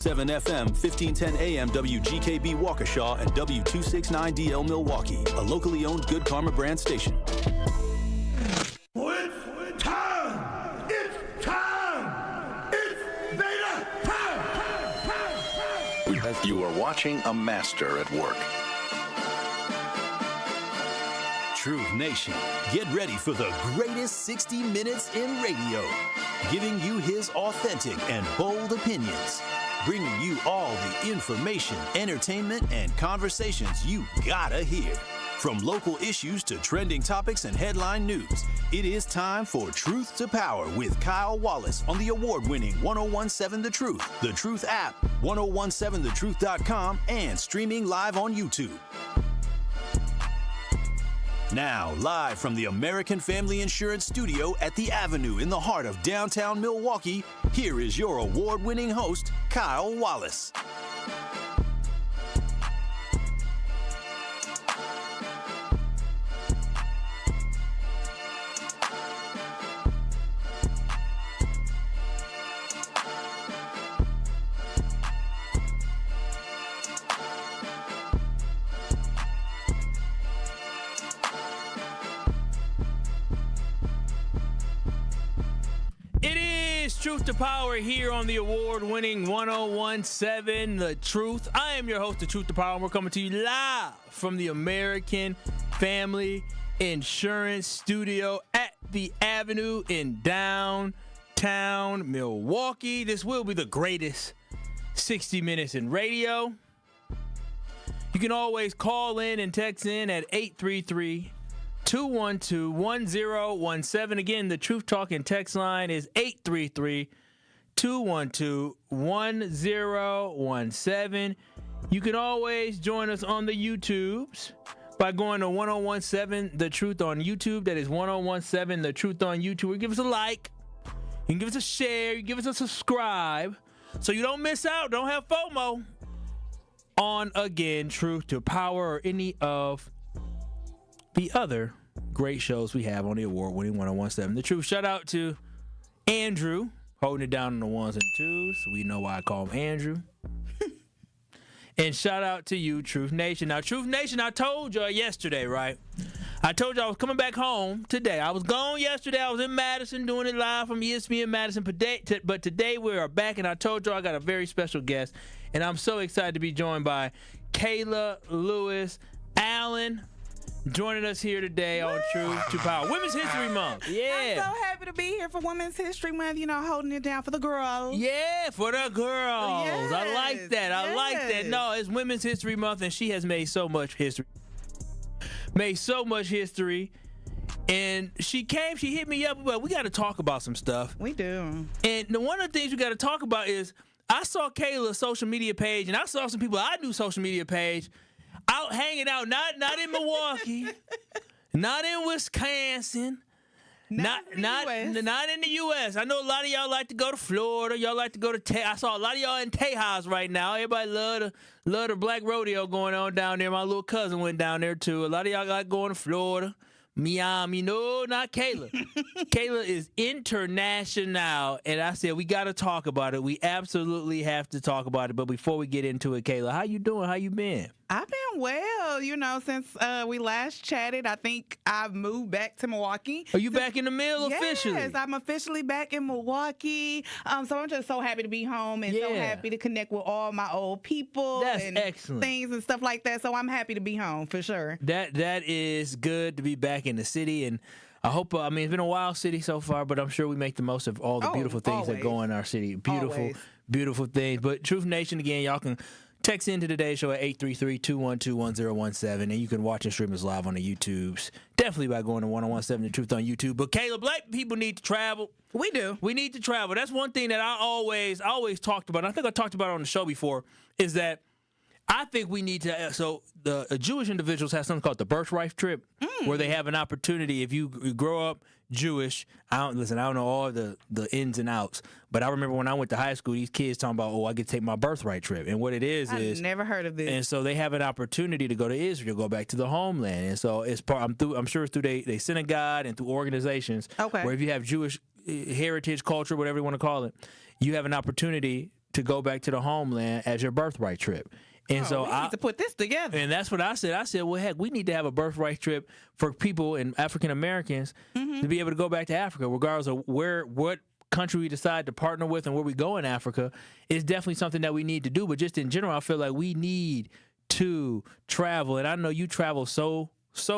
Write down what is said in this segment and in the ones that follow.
7 FM, 1510 AM, WGKB Waukesha, and W269DL Milwaukee, a locally owned Good Karma brand station. It's time! It's time! It's beta time! You are watching a master at work. Truth Nation, get ready for the greatest 60 minutes in radio, giving you his authentic and bold opinions, bringing you all the information, entertainment, and conversations you gotta hear. From local issues to trending topics and headline news, it is time for Truth to Power with Kyle Wallace on the award-winning 1017 The Truth, The Truth app, 1017thetruth.com, and streaming live on YouTube. Now, live from the American Family Insurance Studio at the Avenue in the heart of downtown Milwaukee, here is your award-winning host, Kyle Wallace. Truth to Power here on the award-winning 1017 The Truth. I am your host, The Truth to Power, and we're coming to you live from the American Family Insurance Studio at the Avenue in downtown Milwaukee. This will be the greatest 60 minutes in radio. You can always call in and text in at 833-212-1017. Again, the Truth Talking text line is 833-212-1017. You can always join us on the YouTubes by going to 1017 The Truth on YouTube. That is 1017 The Truth on YouTube. Or give us a like. You can give us a share. You can give us a subscribe so you don't miss out. Don't have FOMO on, again, Truth to Power or any of the other great shows we have on the award-winning 1017 The Truth. Shout out to Andrew, holding it down on the ones and twos. We know why I call him Andrew. And shout out to you, Truth Nation. Now, Truth Nation, I told y'all yesterday, right? I told y'all I was coming back home today. I was gone yesterday. I was in Madison doing it live from ESPN Madison. But today we are back, and I told y'all I got a very special guest. And I'm so excited to be joined by Kayla Lewis Allen, joining us here today on Truth to Power. Women's History Month. Yeah. I'm so happy to be here for Women's History Month, you know, holding it down for the girls. Yeah, for the girls. Yes. I like that. I like that. No, it's Women's History Month, and she has made so much history. And she hit me up, but we got to talk about some stuff. We do. And one of the things we got to talk about is I saw Kayla's social media page, and I saw some people I knew social media page out hanging out, not in Milwaukee, not in Wisconsin, not in the U.S. I know a lot of y'all like to go to Florida. Y'all like to go to I saw a lot of y'all in Tejas right now. Everybody love the black rodeo going on down there. My little cousin went down there too. A lot of y'all like going to Florida. Miami. No, not Kayla. Kayla is international, and I said we got to talk about it. We absolutely have to talk about it. But before we get into it, Kayla, how you doing? How you been? I've been well, you know, since we last chatted. I think I've moved back to Milwaukee. Are you back in the mill officially? Yes, I'm officially back in Milwaukee. So I'm just so happy to be home and so happy to connect with all my old people. That's and excellent. Things and stuff like that. So I'm happy to be home for sure. That is good to be back in the city, and I hope. I mean, it's been a wild city so far, but I'm sure we make the most of all the beautiful things that go in our city. Beautiful things. But Truth Nation, again, y'all can text into today's show at 833-212-1017, and you can watch and stream us live on the YouTubes. Definitely by going to 1017 The Truth on YouTube. But Kayla, black people need to travel. We do. We need to travel. That's one thing that I always talked about. And I think I talked about it on the show before, is that I think we need to. So the Jewish individuals have something called the birthright trip, where they have an opportunity. If you grow up Jewish, I don't know all the ins and outs, but I remember when I went to high school, these kids talking about, I get to take my birthright trip, and what it is I've never heard of this. And so they have an opportunity to go to Israel, go back to the homeland, and so it's part. I'm sure it's through they synagogue and through organizations. Okay. Where if you have Jewish heritage, culture, whatever you want to call it, you have an opportunity to go back to the homeland as your birthright trip. And so we need to put this together. And that's what I said. I said, well, heck, we need to have a birthright trip for people and African Americans to be able to go back to Africa, regardless of what country we decide to partner with and where we go in Africa. Is definitely something that we need to do. But just in general, I feel like we need to travel. And I know you travel so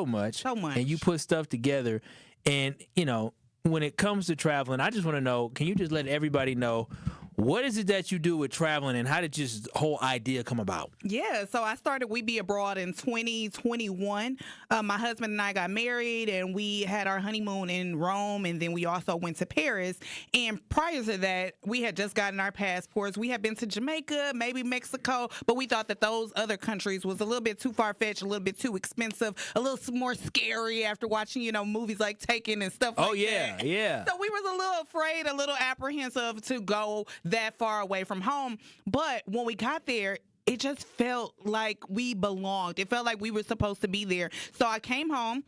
much. And you put stuff together. And, you know, when it comes to traveling, I just want to know, can you just let everybody know, what is it that you do with traveling, and how did this whole idea come about? Yeah, so I started We Be Abroad in 2021. My husband and I got married, and we had our honeymoon in Rome, and then we also went to Paris. And prior to that, we had just gotten our passports. We had been to Jamaica, maybe Mexico, but we thought that those other countries was a little bit too far-fetched, a little bit too expensive, a little more scary after watching, you know, movies like Taken and stuff like that. Oh, yeah. So we was a little afraid, a little apprehensive to go that far away from home. But when we got there, it just felt like we belonged. It felt like we were supposed to be there. So I came home.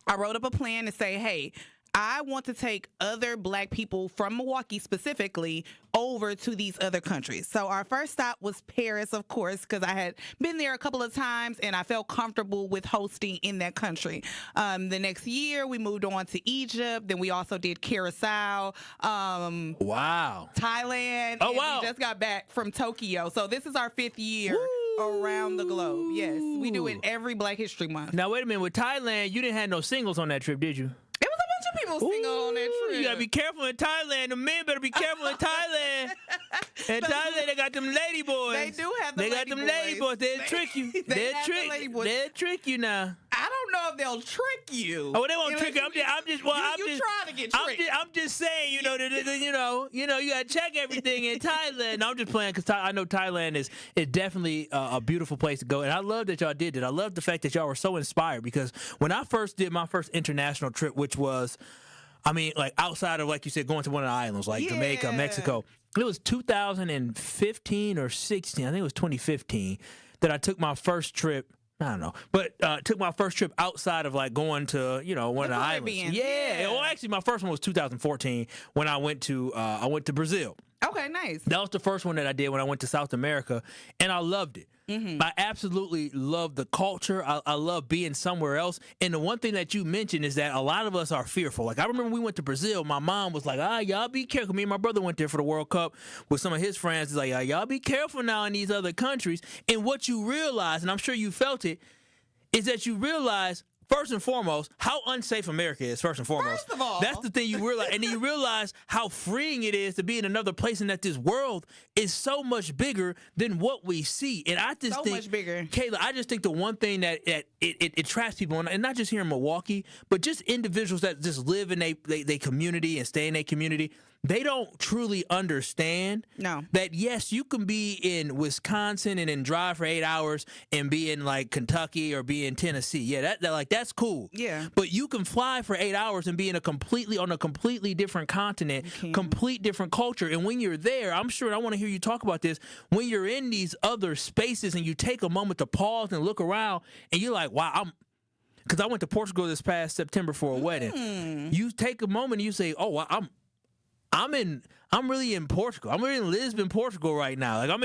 I wrote up a plan to say, hey, I want to take other Black people from Milwaukee specifically over to these other countries. So our first stop was Paris, of course, because I had been there a couple of times and I felt comfortable with hosting in that country. The next year, we moved on to Egypt. Then we also did Curacao. Wow. Thailand. Oh, and wow. We just got back from Tokyo. So this is our 5th year around the globe. Yes, we do it every Black History Month. Now, wait a minute. With Thailand, you didn't have no singles on that trip, did you? It was a bunch of people single on that trip. You gotta be careful in Thailand. The men better be careful in Thailand. In Thailand, they got them lady boys. They do have the They got them lady boys. They'll trick you. They'll trick you now. I don't know if they'll trick you. Oh, they won't trick you. I'm just trying to get tricked. I'm just saying, you know, you gotta check everything in Thailand. No, I'm just playing because I know Thailand is definitely a beautiful place to go, and I love that y'all did it. I love the fact that y'all were so inspired, because when I first did my first international trip, which was, I mean, like outside of, like you said, going to one of the islands like Jamaica, Mexico, it was 2015 or 16. I think it was 2015 that I took my first trip. I don't know, but took my first trip outside of like going to, you know, one of the islands. Yeah. Well, actually, my first one was 2014 when I went to Brazil. Okay, nice. That was the first one that I did when I went to South America, and I loved it. I absolutely love the culture. I love being somewhere else. And the one thing that you mentioned is that a lot of us are fearful. Like, I remember we went to Brazil. My mom was like, y'all be careful. Me and my brother went there for the World Cup with some of his friends. It's like, y'all be careful now in these other countries. And what you realize, and I'm sure you felt it, is that you realize, first and foremost, how unsafe America is, first and foremost. First of all. That's the thing you realize. And then you realize how freeing it is to be in another place, and that this world is so much bigger than what we see. And I just think, much bigger. Kayla, I just think the one thing that it attracts people, and not just here in Milwaukee, but just individuals that just live in their community and stay in their community, they don't truly understand that, yes, you can be in Wisconsin and then drive for 8 hours and be in like Kentucky or be in Tennessee. Yeah, that's cool. Yeah. But you can fly for 8 hours and be on a completely different continent, complete different culture. And when you're there, I'm sure, and I want to hear you talk about this, when you're in these other spaces and you take a moment to pause and look around and you're like, wow, because I went to Portugal this past September for a wedding. You take a moment and you say, oh, well, I'm really in Portugal. I'm really in Lisbon, Portugal right now. Like, I'm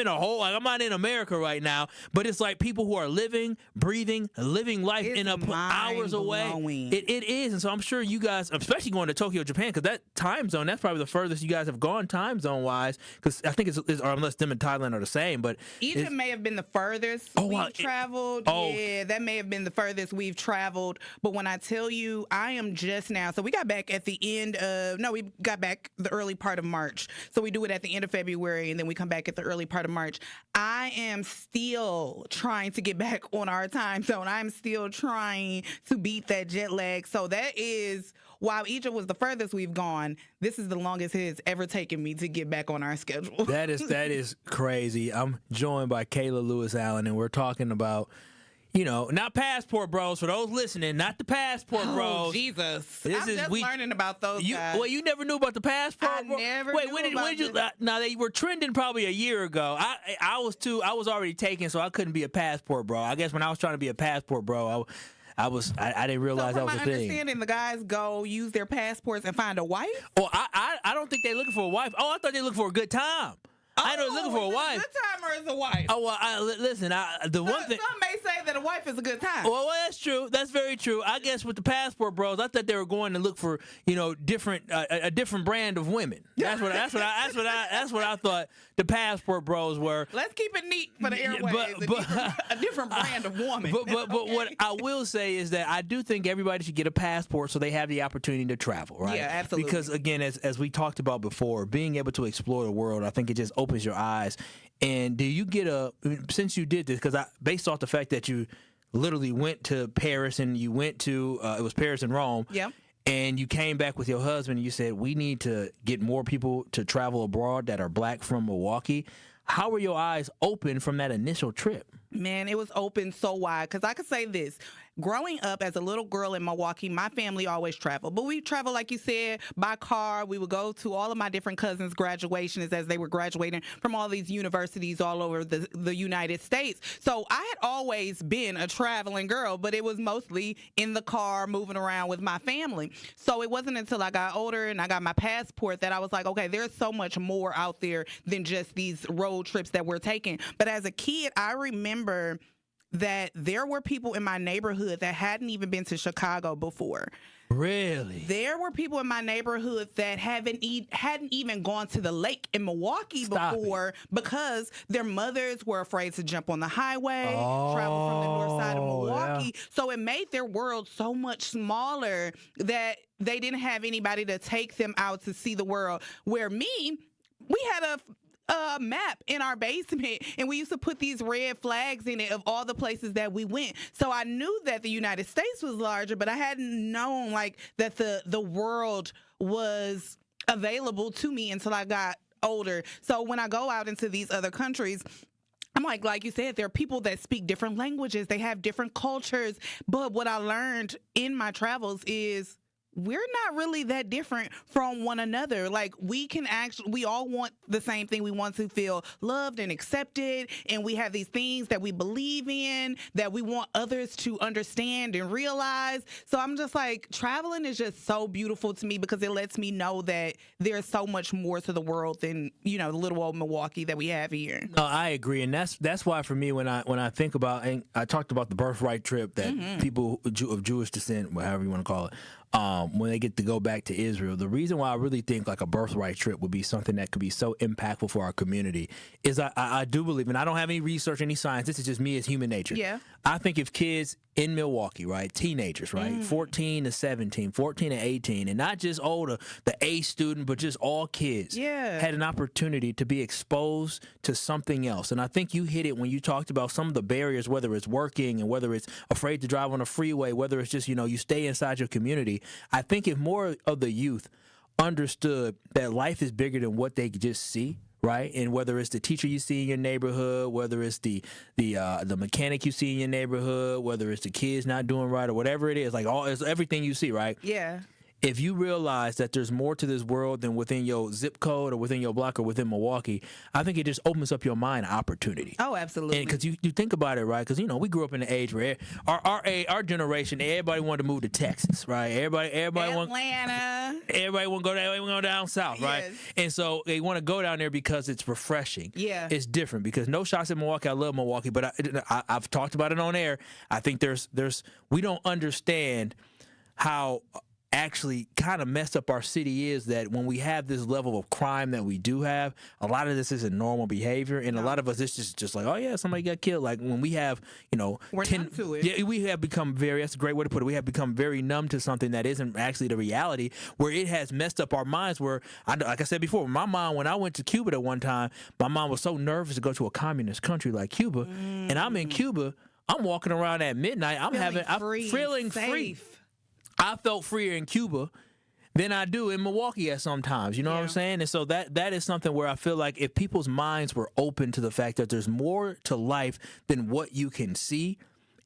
not in America right now, but it's like people who are living, breathing, living life hours away. It is. And so I'm sure you guys, especially going to Tokyo, Japan, because that time zone, that's probably the furthest you guys have gone time zone wise, because I think or unless them and Thailand are the same, but Egypt may have been the furthest we've traveled. Yeah, that may have been the furthest we've traveled. But when I tell you, I am just now, so we got back at the end of, we got back the early part of March. So we do it at the end of February, and then we come back at the early part of March. I am still trying to get back on our time zone. I'm still trying to beat that jet lag. So that is, while Egypt was the furthest we've gone, this is the longest it has ever taken me to get back on our schedule. That is crazy. I'm joined by Kayla Lewis Allen, and we're talking about, you know, not passport bros. For those listening, not the passport bros. Oh, Jesus. I'm just learning about those guys. Well, you never knew about the passport I bro? never Wait, knew when about did you? this. Now, they were trending probably a year ago. I was already taken, so I couldn't be a passport bro. I guess when I was trying to be a passport bro, I didn't realize that was a thing. From my understanding, the guys go use their passports and find a wife? Well, I don't think they're looking for a wife. Oh, I thought they were looking for a good time. I ain't looking for a wife. Good time or as a wife? Oh well, listen. One thing. Some may say that a wife is a good time. Well, that's true. That's very true. I guess with the passport bros, I thought they were going to look for different a different brand of women. That's what I thought the passport bros were. Let's keep it neat for the airways. A different brand of woman. But what I will say is that I do think everybody should get a passport so they have the opportunity to travel, right? Yeah, absolutely. Because again, as we talked about before, being able to explore the world, I think it just opens your eyes. And do you get since you did this, because based off the fact that you literally went to Paris and you went to it was Paris and Rome. Yeah. And you came back with your husband and you said, we need to get more people to travel abroad that are black from Milwaukee. How were your eyes open from that initial trip? Man, it was open so wide. Because I could say this. Growing up as a little girl in Milwaukee, my family always traveled. But we traveled, like you said, by car. We would go to all of my different cousins' graduations as they were graduating from all these universities all over the United States. So I had always been a traveling girl, but it was mostly in the car, moving around with my family. So it wasn't until I got older and I got my passport that I was like, okay, there's so much more out there than just these road trips that we're taking. But as a kid, I remember that there were people in my neighborhood that hadn't even been to Chicago before. Really? There were people in my neighborhood that hadn't even gone to the lake in Milwaukee before because their mothers were afraid to jump on the highway, travel from the north side of Milwaukee. Yeah. So it made their world so much smaller that they didn't have anybody to take them out to see the world. Where we had a map in our basement, and we used to put these red flags in it of all the places that we went. So I knew that the United States was larger, but I hadn't known that the world was available to me until I got older. So when I go out into these other countries, I'm like you said, there are people that speak different languages. They have different cultures. But what I learned in my travels is we're not really that different from one another. Like, we all want the same thing. We want to feel loved and accepted, and we have these things that we believe in that we want others to understand and realize. So I'm just like, traveling is just so beautiful to me because it lets me know that there's so much more to the world than, the little old Milwaukee that we have here. No, I agree, and that's why for me when I think about, and I talked about the birthright trip that people of Jewish descent, however you want to call it, when they get to go back to Israel, the reason why I really think like a birthright trip would be something that could be so impactful for our community is I do believe, and I don't have any research, any science, this is just me as human nature. Yeah. I think if kids in Milwaukee, right, teenagers, right, 14 to 17, 14 to 18, and not just older, the A student, but just all kids had an opportunity to be exposed to something else. And I think you hit it when you talked about some of the barriers, whether it's working and whether it's afraid to drive on a freeway, whether it's just, you stay inside your community. I think if more of the youth understood that life is bigger than what they just see, right? And whether it's the teacher you see in your neighborhood, whether it's the mechanic you see in your neighborhood, whether it's the kids not doing right or whatever it is, it's everything you see, right? Yeah. If you realize that there's more to this world than within your zip code or within your block or within Milwaukee, I think it just opens up your mind opportunity. Oh, absolutely. And because you think about it, right? Because, we grew up in an age where our generation, everybody wanted to move to Texas, right? Everybody Atlanta. Everybody want to go down south, right? Yes. And so they want to go down there because it's refreshing. Yeah. It's different because no shots at Milwaukee. I love Milwaukee, but I've talked about it on air. I think we don't understand how actually kind of messed up our city is that when we have this level of crime that we do have, a lot of this isn't normal behavior, and a lot of us it's just like, oh yeah, somebody got killed. Like when we have, we're numb to it. Yeah, we have become that's a great way to put it. We have become very numb to something that isn't actually the reality, where it has messed up our minds. Where like I said before, my mom, when I went to Cuba at one time, my mom was so nervous to go to a communist country like Cuba, and I'm in Cuba, I'm walking around at midnight, I'm feeling free. I felt freer in Cuba than I do in Milwaukee at sometimes. You know what I'm saying? And so that is something where I feel like if people's minds were open to the fact that there's more to life than what you can see,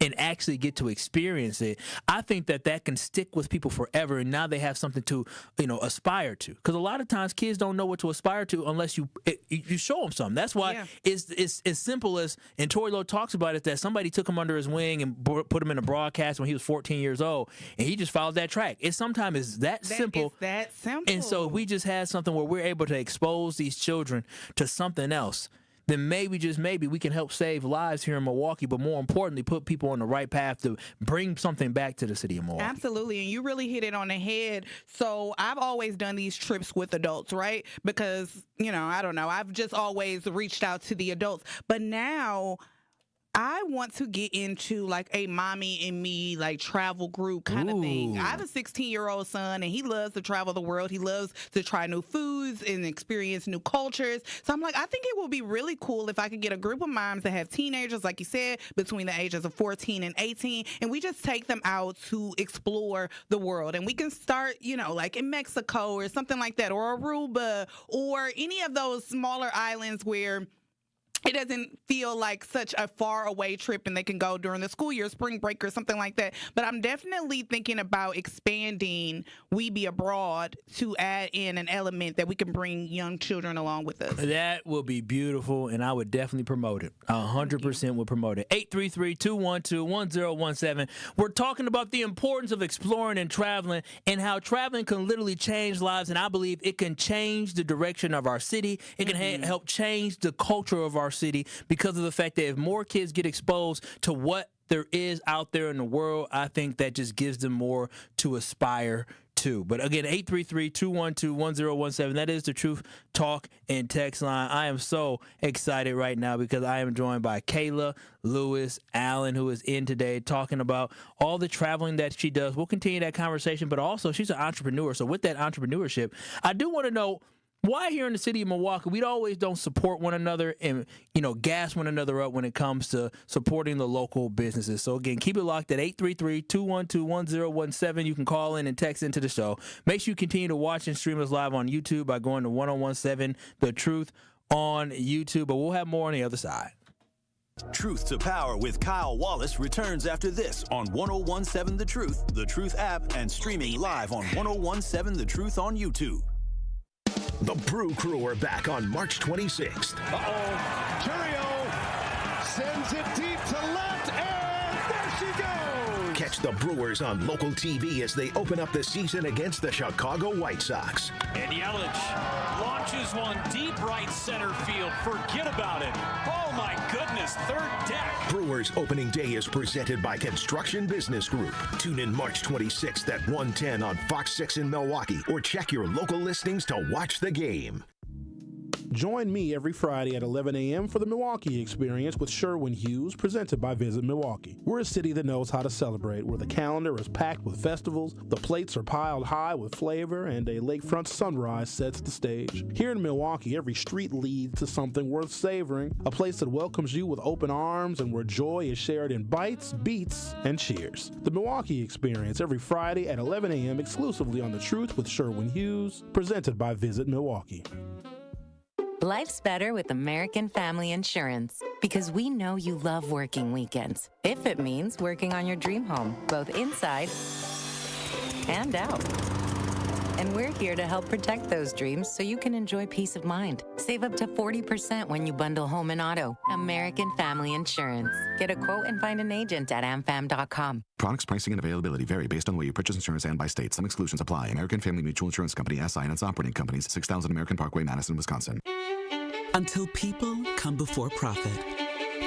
and actually get to experience it, I think that can stick with people forever, and now they have something to, aspire to. Because a lot of times kids don't know what to aspire to unless you show them something. That's why it's as simple as, and Tori Lowe talks about it, that somebody took him under his wing and put him in a broadcast when he was 14 years old, and he just followed that track. It sometimes is that simple. It's that simple. And so we just had something where we're able to expose these children to something else, then maybe, just maybe, we can help save lives here in Milwaukee, but more importantly, put people on the right path to bring something back to the city of Milwaukee. Absolutely, and you really hit it on the head. So I've always done these trips with adults, right? Because, I don't know, I've just always reached out to the adults. But now I want to get into like a mommy and me like travel group kind of thing. I have a 16-year-old son, and he loves to travel the world. He loves to try new foods and experience new cultures. So I'm like, I think it would be really cool if I could get a group of moms that have teenagers, like you said, between the ages of 14 and 18, and we just take them out to explore the world. And we can start, like in Mexico or something like that, or Aruba, or any of those smaller islands where it doesn't feel like such a far away trip, and they can go during the school year, spring break, or something like that. But I'm definitely thinking about expanding We Be Abroad to add in an element that we can bring young children along with us. That will be beautiful, and I would definitely promote it. 100% would promote it. 833-212-1017. We're talking about the importance of exploring and traveling, and how traveling can literally change lives, and I believe it can change the direction of our city. It can help change the culture of our city, because of the fact that if more kids get exposed to what there is out there in the world, I think that just gives them more to aspire to. But again, 833-212-1017. That is the Truth Talk and Text line. I am so excited right now because I am joined by Kayla Lewis Allen, who is in today, talking about all the traveling that she does. We'll continue that conversation, but also she's an entrepreneur. So with that entrepreneurship, I do want to know, why here in the city of Milwaukee, we always don't support one another and, gas one another up when it comes to supporting the local businesses. So, again, keep it locked at 833-212-1017. You can call in and text into the show. Make sure you continue to watch and stream us live on YouTube by going to 1017 The Truth on YouTube. But we'll have more on the other side. Truth to Power with Kyle Wallace returns after this on 1017 The Truth app, and streaming live on 1017 The Truth on YouTube. The Brew Crew are back on March 26th. Curio sends it deep to left, and there she goes. Catch the Brewers on local TV as they open up the season against the Chicago White Sox. And Yelich launches one deep right center field. Forget about it. Oh, my goodness. Third deck. Brewers opening day is presented by Construction Business Group. Tune in March 26th at 1:10 on Fox 6 in Milwaukee, or check your local listings to watch the game. Join me every Friday at 11 a.m. for the Milwaukee Experience with Sherwin Hughes, presented by Visit Milwaukee. We're a city that knows how to celebrate, where the calendar is packed with festivals, the plates are piled high with flavor, and a lakefront sunrise sets the stage. Here in Milwaukee, every street leads to something worth savoring, a place that welcomes you with open arms and where joy is shared in bites, beats, and cheers. The Milwaukee Experience every Friday at 11 a.m. exclusively on The Truth with Sherwin Hughes, presented by Visit Milwaukee. Life's better with American Family Insurance, because we know you love working weekends, if it means working on your dream home, both inside and out. And we're here to help protect those dreams so you can enjoy peace of mind. Save up to 40% when you bundle home and auto. American Family Insurance. Get a quote and find an agent at amfam.com. Products, pricing, and availability vary based on where you purchase insurance and by state. Some exclusions apply. American Family Mutual Insurance Company, SI, and its operating companies, 6000 American Parkway, Madison, Wisconsin. Until people come before profit.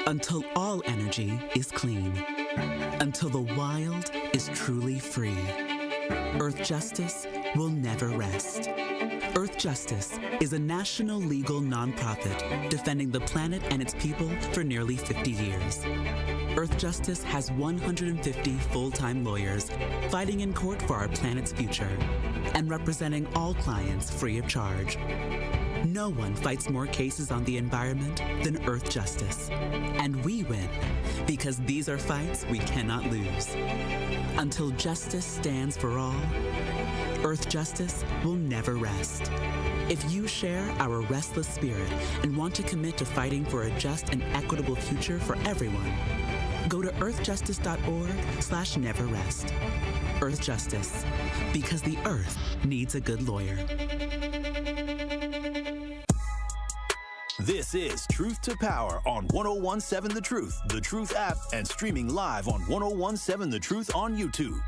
Until all energy is clean. Until the wild is truly free. Earth Justice will never rest. Earth Justice is a national legal nonprofit defending the planet and its people for nearly 50 years. Earth Justice has 150 full-time lawyers fighting in court for our planet's future and representing all clients free of charge. No one fights more cases on the environment than Earth Justice. And we win because these are fights we cannot lose. Until justice stands for all, Earth justice will never rest. If you share our restless spirit and want to commit to fighting for a just and equitable future for everyone, go to earthjustice.org/neverrest. Earth Justice, because the earth needs a good lawyer. This is Truth to Power on 1017 The Truth app, and streaming live on 1017 The Truth on YouTube.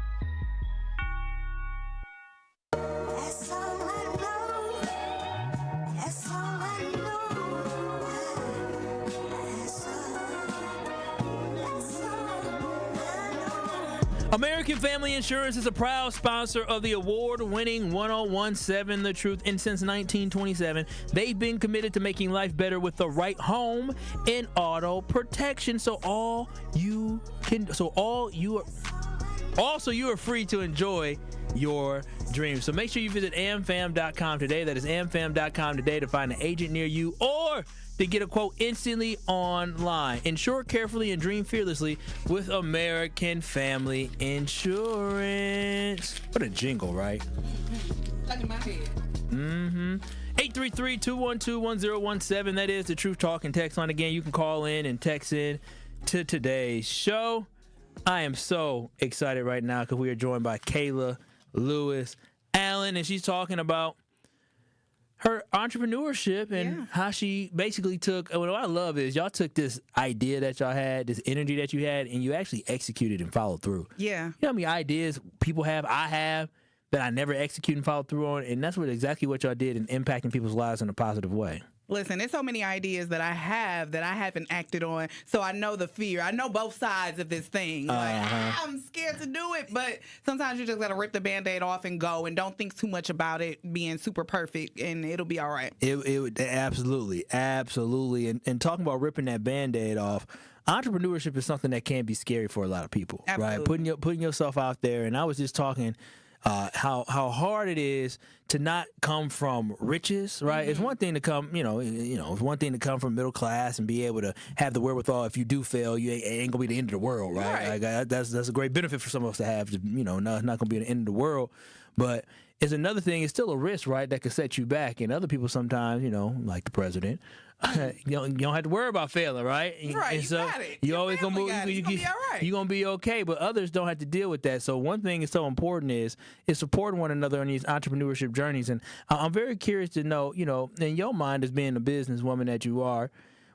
American Family Insurance is a proud sponsor of the award-winning 1017 The Truth, and since 1927, they've been committed to making life better with the right home and auto protection. You are free to enjoy your dreams. So make sure you visit amfam.com today. That is amfam.com today to find an agent near you, or to get a quote instantly online. Insure carefully and dream fearlessly with American Family Insurance. What a jingle, right? Stuck in my head. 833-212-1017. That is the Truth Talk and text line. Again, you can call in and text in to today's show. I am so excited right now because we are joined by Kayla Lewis Allen, and she's talking about her entrepreneurship and how she basically took, what I love is y'all took this idea that y'all had, this energy that you had, and you actually executed and followed through. Yeah. You know how many ideas people have, I have, that I never execute and follow through on, and that's exactly what y'all did in impacting people's lives in a positive way. Listen, there's so many ideas that I have that I haven't acted on, so I know the fear. I know both sides of this thing. I'm scared to do it, but sometimes you just got to rip the Band-Aid off and go, and don't think too much about it being super perfect, and it'll be all right. It absolutely. And talking about ripping that Band-Aid off, entrepreneurship is something that can be scary for a lot of people, Absolutely. right? Putting yourself out there, and I was just talking how hard it is to not come from riches, right? It's one thing to come, it's one thing to come from middle class and be able to have the wherewithal. If you do fail, it ain't gonna be the end of the world, right? Like, that's a great benefit for some of us to have. Not gonna be the end of the world, but it's another thing. It's still a risk, right? That could set you back. And other people sometimes, like the president, you don't have to worry about failing, right? Right, and you so got it. You Your always gonna family move. got it. You gonna be all right. You're gonna be okay, but others don't have to deal with that. So one thing is so important is supporting one another on these entrepreneurship journeys. And I'm very curious to know, in your mind as being a businesswoman that you are,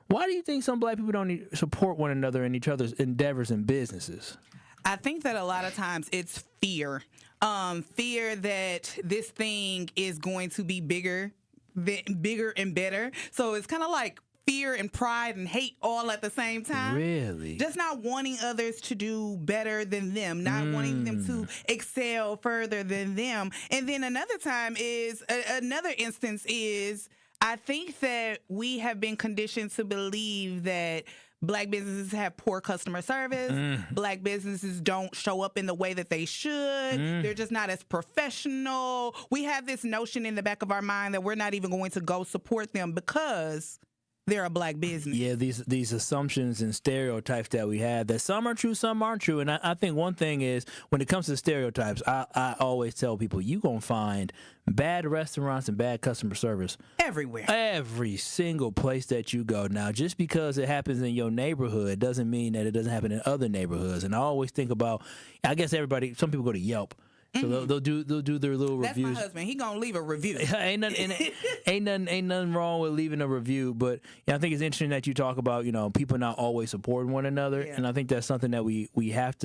why do you think some black people don't support one another in each other's endeavors and businesses? I think that a lot of times it's fear. Fear that this thing is going to be bigger and better. So it's kind of like fear and pride and hate all at the same time. Really? Just not wanting others to do better than them, not wanting them to excel further than them. And then another instance is, I think that we have been conditioned to believe that Black businesses have poor customer service. Black businesses don't show up in the way that they should. They're just not as professional. We have this notion in the back of our mind that we're not even going to go support them because they're a Black business. Yeah, these assumptions and stereotypes that we have, that some are true, some aren't true. And I think one thing is, when it comes to stereotypes, I always tell people, you're going to find bad restaurants and bad customer service everywhere. Every single place that you go. Now, just because it happens in your neighborhood doesn't mean that it doesn't happen in other neighborhoods. And I always think about, I guess some people go to Yelp. So they'll do their little That's reviews. my husband. He gonna leave a review. ain't nothing wrong with leaving a review, but I think it's interesting that you talk about people not always supporting one another, and I think that's something that we have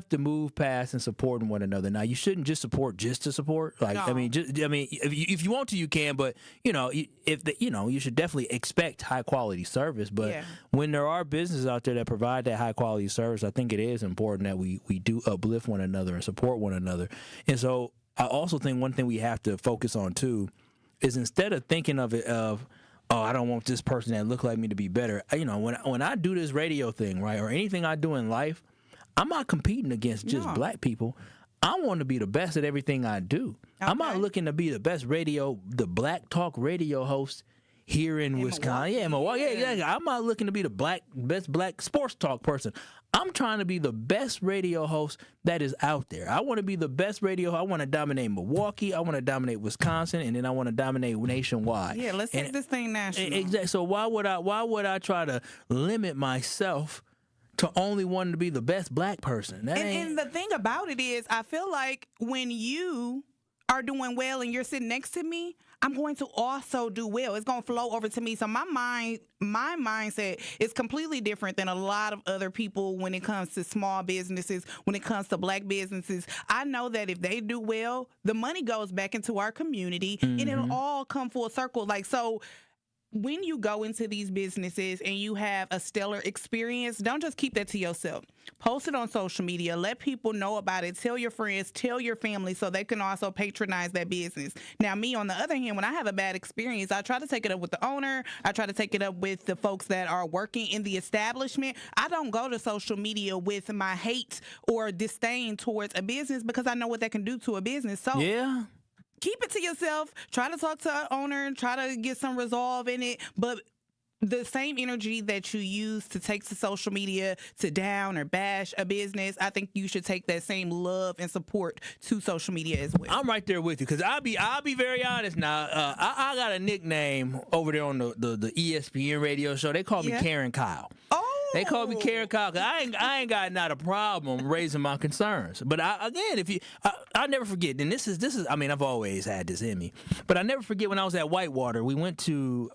to move past and supporting one another. Now, you shouldn't just support just to support. Like, no. If you want to, you can, but you should definitely expect high quality service. But when there are businesses out there that provide that high quality service, I think it is important that we do uplift one another and support one another. And so I also think one thing we have to focus on too is, instead of thinking of I don't want this person that look like me to be better. When I do this radio thing, right, or anything I do in life, I'm not competing against just Black people. I want to be the best at everything I do. Okay. I'm not looking to be the best the Black talk radio host here in Wisconsin. Yeah, Milwaukee. Yeah, exactly. I'm not looking to be the best black sports talk person. I'm trying to be the best radio host that is out there. I want to be the best radio. I want to dominate Milwaukee. I want to dominate Wisconsin, and then I want to dominate nationwide. Yeah, let's take this thing national. Exactly. So why would I try to limit myself to only wanting to be the best black person? And the thing about it is, I feel like when you are doing well and you're sitting next to me, I'm going to also do well. It's going to flow over to me. So my mindset is completely different than a lot of other people when it comes to small businesses, when it comes to black businesses. I know that if they do well, the money goes back into our community and it'll all come full circle. Like, so when you go into these businesses and you have a stellar experience, don't just keep that to yourself. Post it on social media. Let people know about it. Tell your friends, tell your family so they can also patronize that business. Now, me, on the other hand, when I have a bad experience, I try to take it up with the owner. I try to take it up with the folks that are working in the establishment. I don't go to social media with my hate or disdain towards a business because I know what that can do to a business. So yeah. Keep it to yourself. Try to talk to an owner and try to get some resolve in it. But the same energy that you use to take to social media to down or bash a business, I think you should take that same love and support to social media as well. I'm right there with you because I'll be very honest now. I got a nickname over there on the ESPN radio show. They call me Karen Kyle. Oh. They call me Karen Kyle because I ain't got not a problem raising my concerns. But I never forget. And this is. I mean, I've always had this in me. But I never forget when I was at Whitewater. We went to.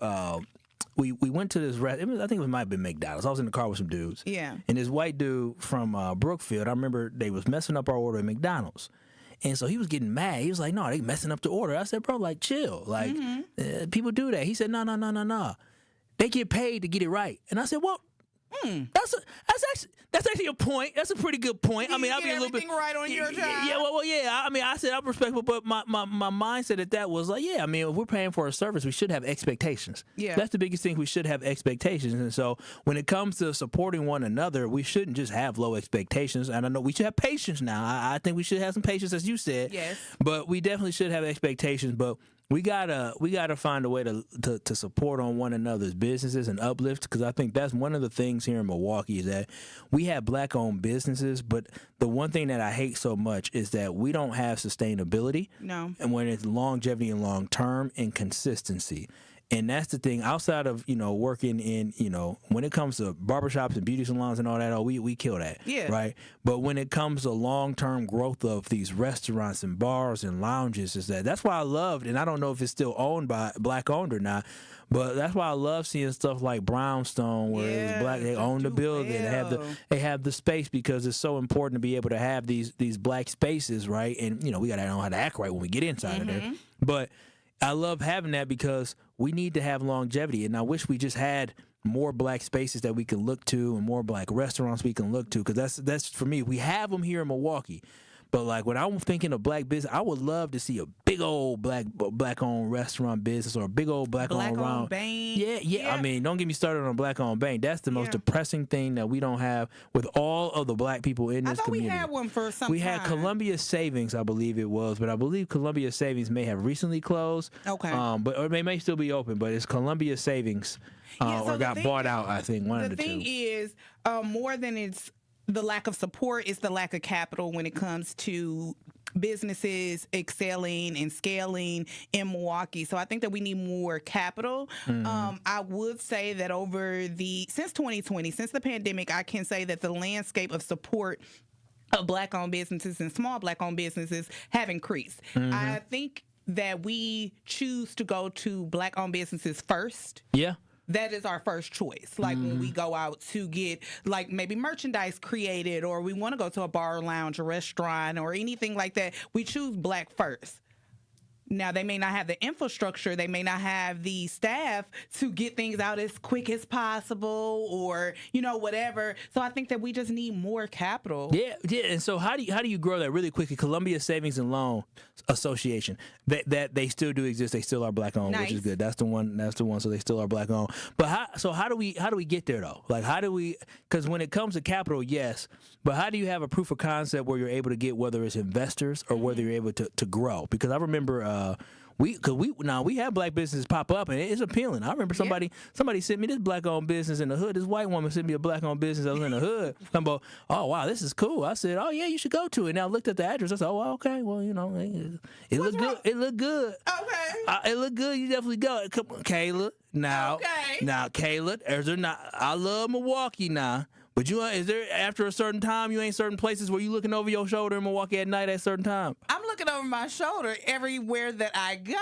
We went to this restaurant. I think it might have been McDonald's. I was in the car with some dudes. Yeah. And this white dude from Brookfield, I remember they was messing up our order at McDonald's. And so he was getting mad. He was like, no, they messing up the order. I said, bro, like, chill. Like, people do that. He said, no. They get paid to get it right. And I said, well, that's actually a point. That's a pretty good point. I mean, I'll be a little bit right on your job. Yeah, well, yeah. I mean, I said I'm respectful, but my mindset at that was like, yeah. I mean, if we're paying for a service, we should have expectations. Yeah, that's the biggest thing. We should have expectations, and so when it comes to supporting one another, we shouldn't just have low expectations. And I know we should have patience now. I think we should have some patience, as you said. Yes, but we definitely should have expectations. But we gotta find a way to support on one another's businesses and uplift, because I think that's one of the things here in Milwaukee is that we have black-owned businesses, but the one thing that I hate so much is that we don't have sustainability. No. And when it's longevity and long-term and consistency. And that's the thing, outside of, working in, when it comes to barbershops and beauty salons and all that, we kill that. Yeah. Right? But when it comes to long-term growth of these restaurants and bars and lounges, that's why I loved, and I don't know if it's still owned by black-owned or not, but that's why I love seeing stuff like Brownstone where it's black. They own the building. They have the space, because it's so important to be able to have these black spaces, right? And, we got to know how to act right when we get inside of there. But I love having that because we need to have longevity, and I wish we just had more black spaces that we can look to and more black restaurants we can look to, because that's for me. We have them here in Milwaukee, but like when I'm thinking of black business, I would love to see a big old black-owned restaurant business or a big old black-owned bank. Yeah. I mean, don't get me started on black-owned bank. That's the most depressing thing that we don't have with all of the black people in this community. We had one for some We time. had Columbia Savings, I believe it was, but I believe Columbia Savings may have recently closed. Okay. Or they may still be open, but it's Columbia Savings or got bought out, I think, one of the two. The thing is, more than it's the lack of support, it's the lack of capital when it comes to businesses excelling and scaling in Milwaukee. So I think that we need more capital. I would say that since 2020, since the pandemic, I can say that the landscape of support of black-owned businesses and small black-owned businesses have increased. I think that we choose to go to black-owned businesses first. Yeah. That is our first choice. Like when we go out to get like maybe merchandise created, or we want to go to a bar, lounge, a restaurant, or anything like that, we choose black first. Now, they may not have the infrastructure, they may not have the staff to get things out as quick as possible, or, whatever. So I think that we just need more capital. Yeah. And so how do you grow that really quickly? Columbia Savings and Loan Association, that they still do exist. They still are black owned, which is good. That's the one. So they still are black owned. But how do we get there though? Like because when it comes to capital, yes, but how do you have a proof of concept where you're able to get, whether it's investors or whether you're able to grow? Because I remember we have black businesses pop up and it's appealing. I remember somebody sent me this black-owned business in the hood. This white woman sent me a black-owned business that was in the hood. I'm about, oh wow, this is cool. I said, oh yeah, you should go to it. And I looked at the address. I said, oh well, okay, well it looked good. It looked good. Okay. It looked good. You definitely go. Come on, Kayla. Now, Kayla, is there not? I love Milwaukee now. But is there after a certain time you ain't certain places where you looking over your shoulder in Milwaukee at night at a certain time? I'm looking over my shoulder everywhere that I go.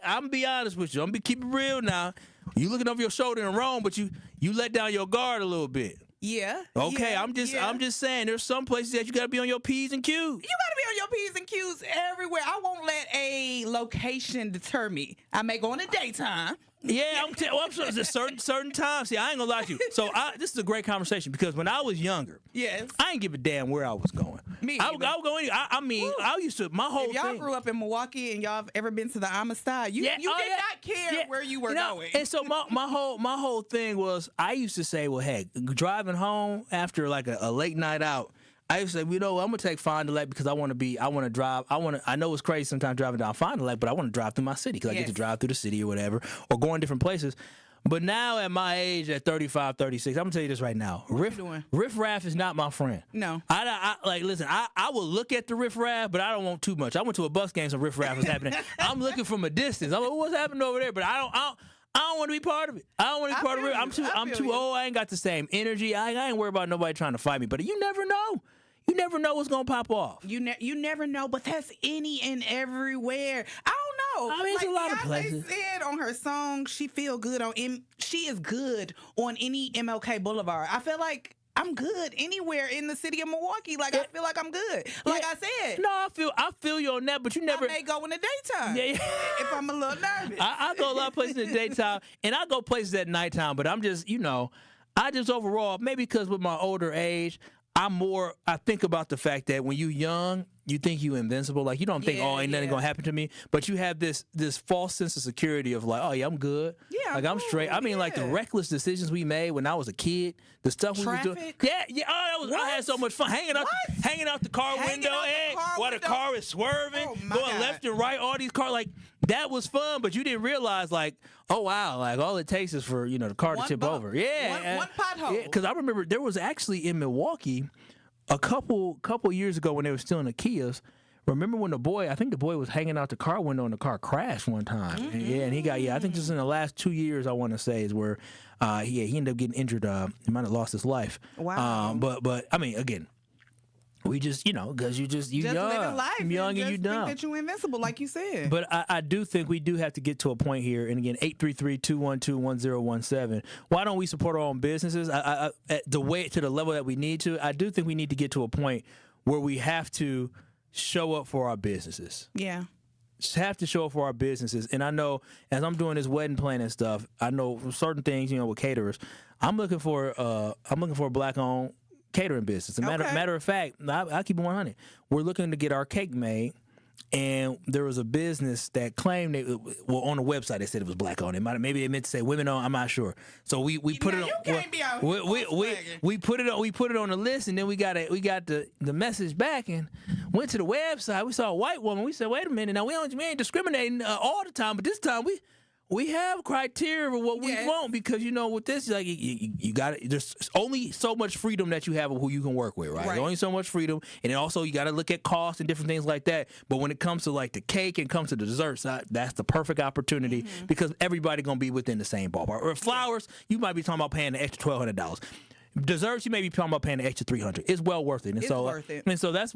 I'm be honest with you. I'm be keep it real now. You looking over your shoulder in Rome, but you let down your guard a little bit. Yeah. Okay, yeah, I'm just saying there's some places that you gotta be on your P's and Q's. You gotta be on your P's and Q's everywhere. I won't let a location deter me. I may go in the daytime. Yeah, I'm sure there's certain times. See, I ain't gonna lie to you. So this is a great conversation because when I was younger, yes, I didn't give a damn where I was going. I would go anywhere. I used to. My whole if y'all thing. grew up in Milwaukee and y'all have ever been to the Amistad, you did not care where you were going. And so my whole thing was I used to say, well, heck, driving home after like a late night out. I used to say, I'm gonna take Fond du Lac because I want to drive. I know it's crazy sometimes driving down Fond du Lac, but I want to drive through my city because I get to drive through the city or whatever, or go in different places. But now at my age, at 35, 36, I'm gonna tell you this right now. Riff Raff is not my friend. No. Listen, I will look at the Riff Raff, but I don't want too much. I went to a Bucks game, some Riff Raff was happening. I'm looking from a distance. I'm like, what's happening over there? But I don't want to be part of it. I don't want to be part of it. I'm too old. I ain't got the same energy. I ain't worried about nobody trying to fight me. But you never know. You never know what's gonna pop off. You never know, but that's any and everywhere. I don't know. I mean, it's a lot of places. Beyonce said on her song, she is good on any MLK Boulevard. I feel like I'm good anywhere in the city of Milwaukee. Like I feel like I'm good. Like I said. No, I feel you on that, but you never. I may go in the daytime. Yeah. If I'm a little nervous. I go a lot of places in the daytime, and I go places at nighttime. But I'm just, I just overall maybe because with my older age. I think about the fact that when you young, you think you invincible. Like you don't think, ain't nothing gonna happen to me. But you have this false sense of security of like, oh yeah, I'm good. Yeah, like I'm straight. I mean, like the reckless decisions we made when I was a kid, the stuff we was doing. Yeah. Oh, I had so much fun hanging out the car window, while the car is swerving, going left and right. All these cars, like that was fun. But you didn't realize, like, oh wow, like all it takes is for the car to tip over. Yeah, one pothole. Yeah, because I remember there was actually in Milwaukee. A couple years ago when they were still in the Kias, remember when I think the boy was hanging out the car window and the car crashed one time. Mm-hmm. And he got, I think just in the last 2 years, I want to say, is where he ended up getting injured. He might have lost his life. Wow. But I mean, again, we just, because you young. Living life. I'm young and you dumb. Think that you're invincible, like you said. But I do think we do have to get to a point here. And again, 833-212-1017. Why don't we support our own businesses? At the way to the level that we need to. I do think we need to get to a point where we have to show up for our businesses. Yeah. Just have to show up for our businesses. And I know as I'm doing this wedding planning stuff, I know certain things, with caterers. I'm looking for a black-owned catering business. Matter of fact, I keep it 100. We're looking to get our cake made, and there was a business that claimed on the website they said it was black owned. Maybe they meant to say women owned. I'm not sure. So we put it on. We put it on the list, and then we got the message back and went to the website. We saw a white woman. We said, wait a minute, now we ain't discriminating all the time, but this time we have criteria of what we want because with this, like you got it. There's only so much freedom that you have of who you can work with, right? There's only so much freedom, and then also you got to look at cost and different things like that. But when it comes to like the cake and comes to the desserts, that's the perfect opportunity because everybody gonna be within the same ballpark. Or flowers, you might be talking about paying the extra $1,200. Desserts, you may be talking about paying the extra $300. It's well worth it. And worth it. And so that's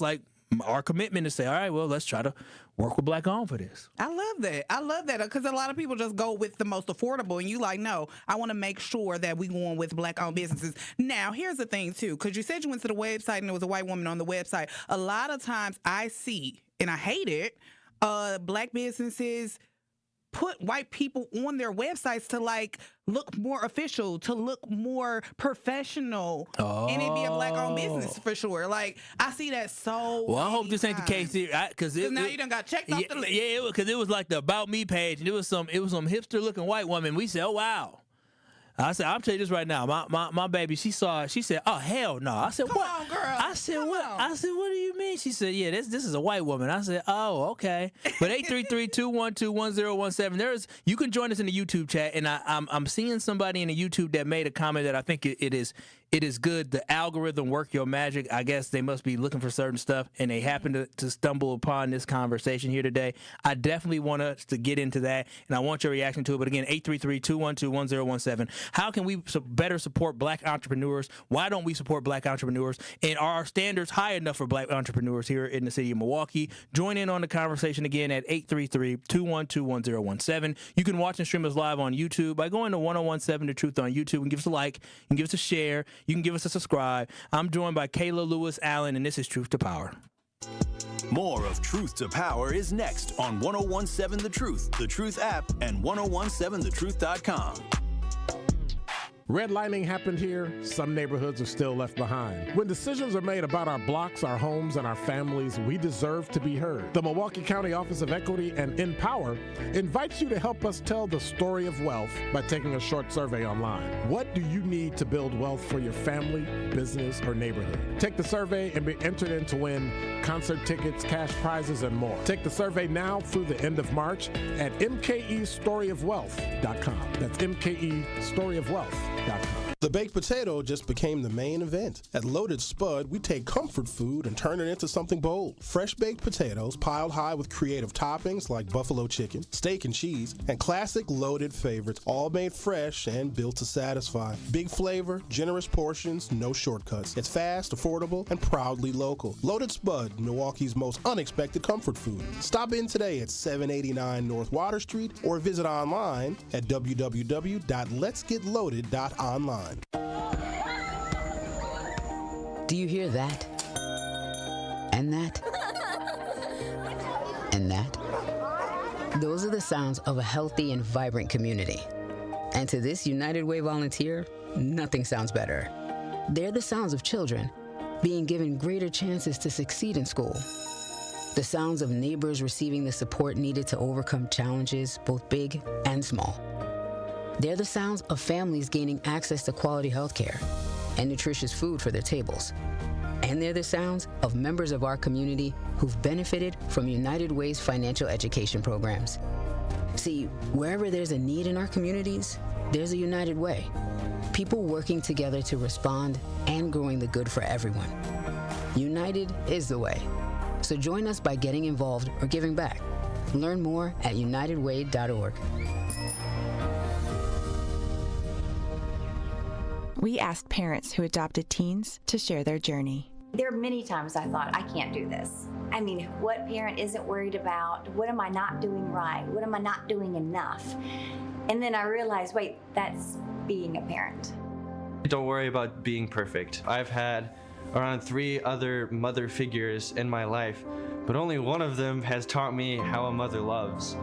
like our commitment to say, all right, well, let's try to work with black owned for this. I love that because a lot of people just go with the most affordable, and you like, no, I want to make sure that we going with black owned businesses. Now, here's the thing too, because you said you went to the website and there was a white woman on the website. A lot of times I see, and I hate it, black businesses put white people on their websites to like look more official, to look more professional, and it be a black-owned business for sure. Like I see that so. Well, I hope this ain't the case here, because now you done got checked off the list. Yeah, because it was like the About Me page, and it was some hipster-looking white woman. We said, oh wow. I said, I'll tell you this right now. My baby, she saw it. She said, oh, hell no. I said, Come what? on, girl. I said, what? I said, what do you mean? She said, yeah, this is a white woman. I said, oh, okay. But 833-212-1017, you can join us in the YouTube chat, and I'm seeing somebody in the YouTube that made a comment that I think it is good. The algorithm work your magic. I guess they must be looking for certain stuff, and they happen to stumble upon this conversation here today. I definitely want us to get into that, and I want your reaction to it. But again, 833-212-1017. How can we better support black entrepreneurs? Why don't we support black entrepreneurs? And are our standards high enough for black entrepreneurs here in the city of Milwaukee? Join in on the conversation again at 833-212-1017. You can watch and stream us live on YouTube by going to 1017 The Truth on YouTube and give us a like and give us a share. You can give us a subscribe. I'm joined by Kayla Lewis Allen, and this is Truth to Power. More of Truth to Power is next on 1017 The Truth, The Truth app, and 1017thetruth.com. Redlining happened here. Some neighborhoods are still left behind. When decisions are made about our blocks, our homes, and our families, we deserve to be heard. The Milwaukee County Office of Equity and Empower invites you to help us tell the story of wealth by taking a short survey online. What do you need to build wealth for your family, business, or neighborhood? Take the survey and be entered in to win concert tickets, cash prizes, and more. Take the survey now through the end of March at mkestoryofwealth.com. That's mkestoryofwealth.com. The baked potato just became the main event. At Loaded Spud, we take comfort food and turn it into something bold. Fresh baked potatoes piled high with creative toppings like buffalo chicken, steak and cheese, and classic loaded favorites, all made fresh and built to satisfy. Big flavor, generous portions, no shortcuts. It's fast, affordable, and proudly local. Loaded Spud, Milwaukee's most unexpected comfort food. Stop in today at 789 North Water Street or visit online at www.letsgetloaded.online. Do you hear that? And that? And that? Those are the sounds of a healthy and vibrant community. And to this United Way volunteer, nothing sounds better. They're the sounds of children being given greater chances to succeed in school. The sounds of neighbors receiving the support needed to overcome challenges, both big and small. They're the sounds of families gaining access to quality health care and nutritious food for their tables. And they're the sounds of members of our community who've benefited from United Way's financial education programs. See, wherever there's a need in our communities, there's a United Way. People working together to respond and growing the good for everyone. United is the way. So join us by getting involved or giving back. Learn more at unitedway.org. We asked parents who adopted teens to share their journey. There are many times I thought, I can't do this. I mean, what parent isn't worried about? What am I not doing right? What am I not doing enough? And then I realized, wait, that's being a parent. Don't worry about being perfect. I've had around 3 other mother figures in my life, but only one of them has taught me how a mother loves.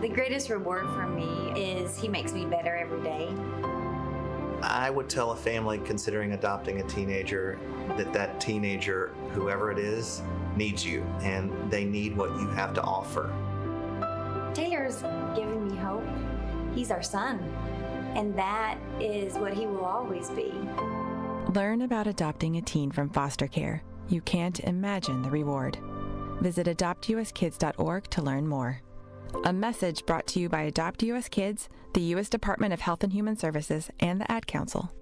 The greatest reward for me is he makes me better every day. I would tell a family considering adopting a teenager that teenager, whoever it is, needs you, and they need what you have to offer. Taylor's giving me hope. He's our son, and that is what he will always be. Learn about adopting a teen from foster care. You can't imagine the reward. Visit adoptuskids.org to learn more. A message brought to you by Adopt US Kids, the U.S. Department of Health and Human Services, and the Ad Council.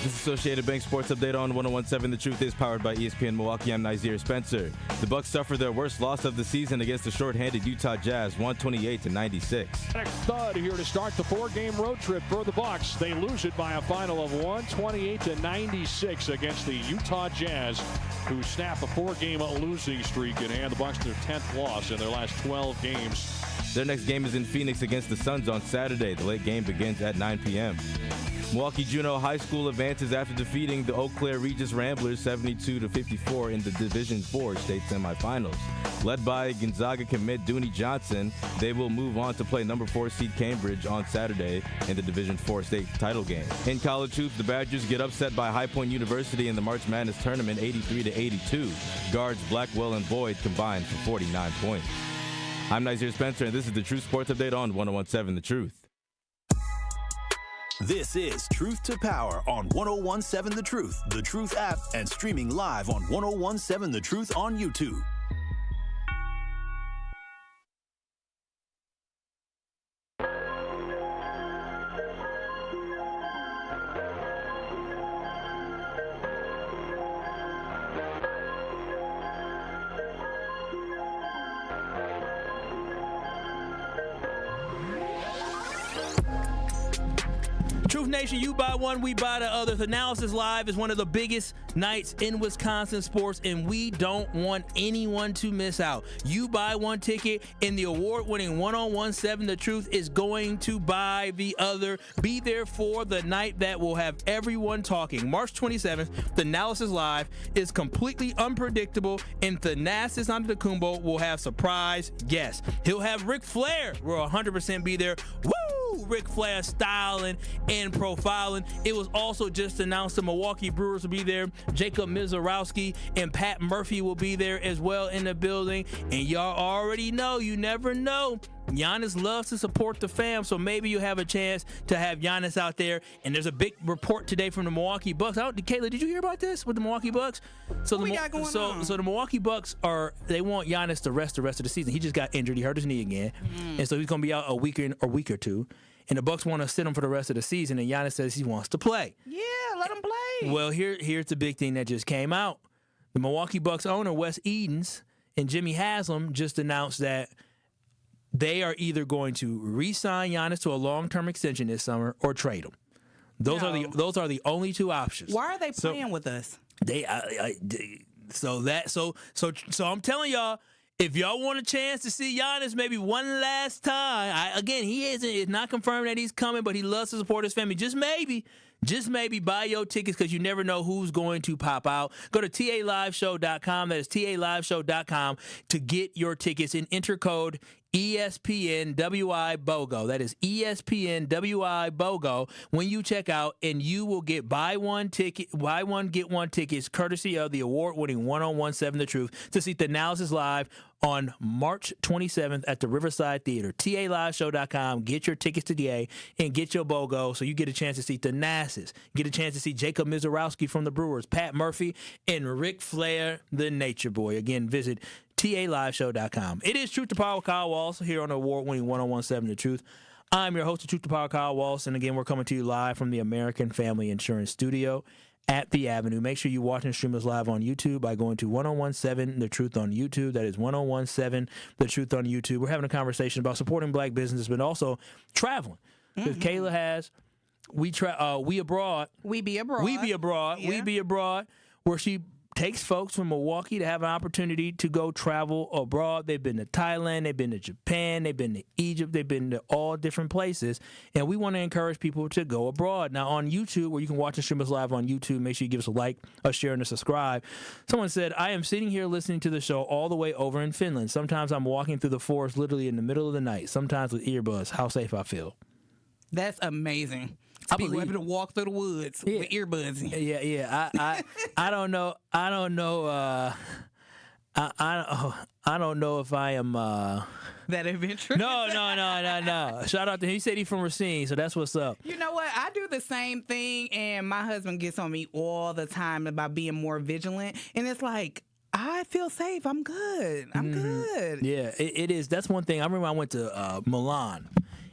This is Associated Bank Sports Update on 1017. The Truth is powered by ESPN Milwaukee. I'm Xavier Spencer. The Bucks suffered their worst loss of the season against the shorthanded Utah Jazz, 128-96. Stud here to start the 4-game road trip for the Bucks. They lose it by a final of 128-96 against the Utah Jazz, who snap a 4-game losing streak and hand the Bucks their 10th loss in their last 12 games. Their next game is in Phoenix against the Suns on Saturday. The late game begins at 9 p.m. Milwaukee Juneau High School advances after defeating the Eau Claire Regis Ramblers 72-54 in the Division IV state semifinals. Led by Gonzaga commit Dooney Johnson, they will move on to play number 4 seed Cambridge on Saturday in the Division IV state title game. In college hoops, the Badgers get upset by High Point University in the March Madness tournament 83-82. Guards Blackwell and Boyd combined for 49 points. I'm Xavier Spencer, and this is the True Sports Update on 1017 The Truth. This is Truth to Power on 1017 The Truth app, and streaming live on 1017 The Truth on YouTube. Truth Nation, you buy one, we buy the other. The Analysis Live is one of the biggest nights in Wisconsin sports, and we don't want anyone to miss out. You buy one ticket, and the award-winning 1017 The Truth is going to buy the other. Be there for the night that will have everyone talking. March 27th, the Analysis Live is completely unpredictable, and Thanasis Antetokounmpo will have surprise guests. He'll have Ric Flair will 100% be there. Woo! Ric Flair styling and profiling. It was also just announced the Milwaukee Brewers will be there. Jacob Mizorowski and Pat Murphy will be there as well in the building. And y'all already know, you never know, Giannis loves to support the fam, so maybe you have a chance to have Giannis out there. And there's a big report today from the Milwaukee Bucks. Kayla, did you hear about this with the Milwaukee Bucks? So the Milwaukee Bucks they want Giannis to rest the rest of the season. He just got injured. He hurt his knee again, and so he's going to be out a week or two. And the Bucks want to sit him for the rest of the season, and Giannis says he wants to play. Yeah, let him play. Well, here's the big thing that just came out. The Milwaukee Bucks owner, Wes Edens, and Jimmy Haslam just announced that they are either going to re-sign Giannis to a long-term extension this summer or trade him. Those are the only two options. Why are they playing with us? So I'm telling y'all, if y'all want a chance to see Giannis maybe one last time, it's not confirmed that he's coming, but he loves to support his family. Just maybe buy your tickets, because you never know who's going to pop out. Go to TALiveshow.com. That is TALiveshow.com to get your tickets and enter code ESPNWI BOGO. That is ESPNWI BOGO when you check out, and you will get buy one get one tickets courtesy of the award-winning 1017 The Truth to see the Analysis Live on March 27th at the Riverside Theater. TALiveshow.com. Get your tickets today and get your BOGO so you get a chance to see Thanasis, get a chance to see Jacob Mizorowski from the Brewers, Pat Murphy, and Ric Flair, the Nature Boy. Again, visit TALiveshow.com. It is Truth to Power, Kyle Walsh, here on the award-winning 1017 The Truth. I'm your host of Truth to Power, Kyle Walsh, and again, we're coming to you live from the American Family Insurance Studio at The Avenue. Make sure you watch and stream us live on YouTube by going to 1017 The Truth on YouTube. That is 1017 The Truth on YouTube. We're having a conversation about supporting black businesses, but also traveling. Because Kayla has We Be Abroad, where she takes folks from Milwaukee to have an opportunity to go travel abroad. They've been to Thailand, they've been to Japan, they've been to Egypt, they've been to all different places, and we want to encourage people to go abroad. Now on YouTube, where you can watch and stream us live on YouTube, make sure you give us a like, a share, and a subscribe. Someone said, I am sitting here listening to the show all the way over in Finland. Sometimes I'm walking through the forest literally in the middle of the night, sometimes with earbuds. How safe I feel. That's amazing. People able to walk through the woods with earbuds. Yeah. I don't know. I don't know if I am that adventurous. No. Shout out to him. He said he's from Racine, so that's what's up. You know what? I do the same thing, and my husband gets on me all the time about being more vigilant. And it's like, I feel safe. I'm good. I'm good. Yeah, it is. That's one thing. I remember I went to Milan.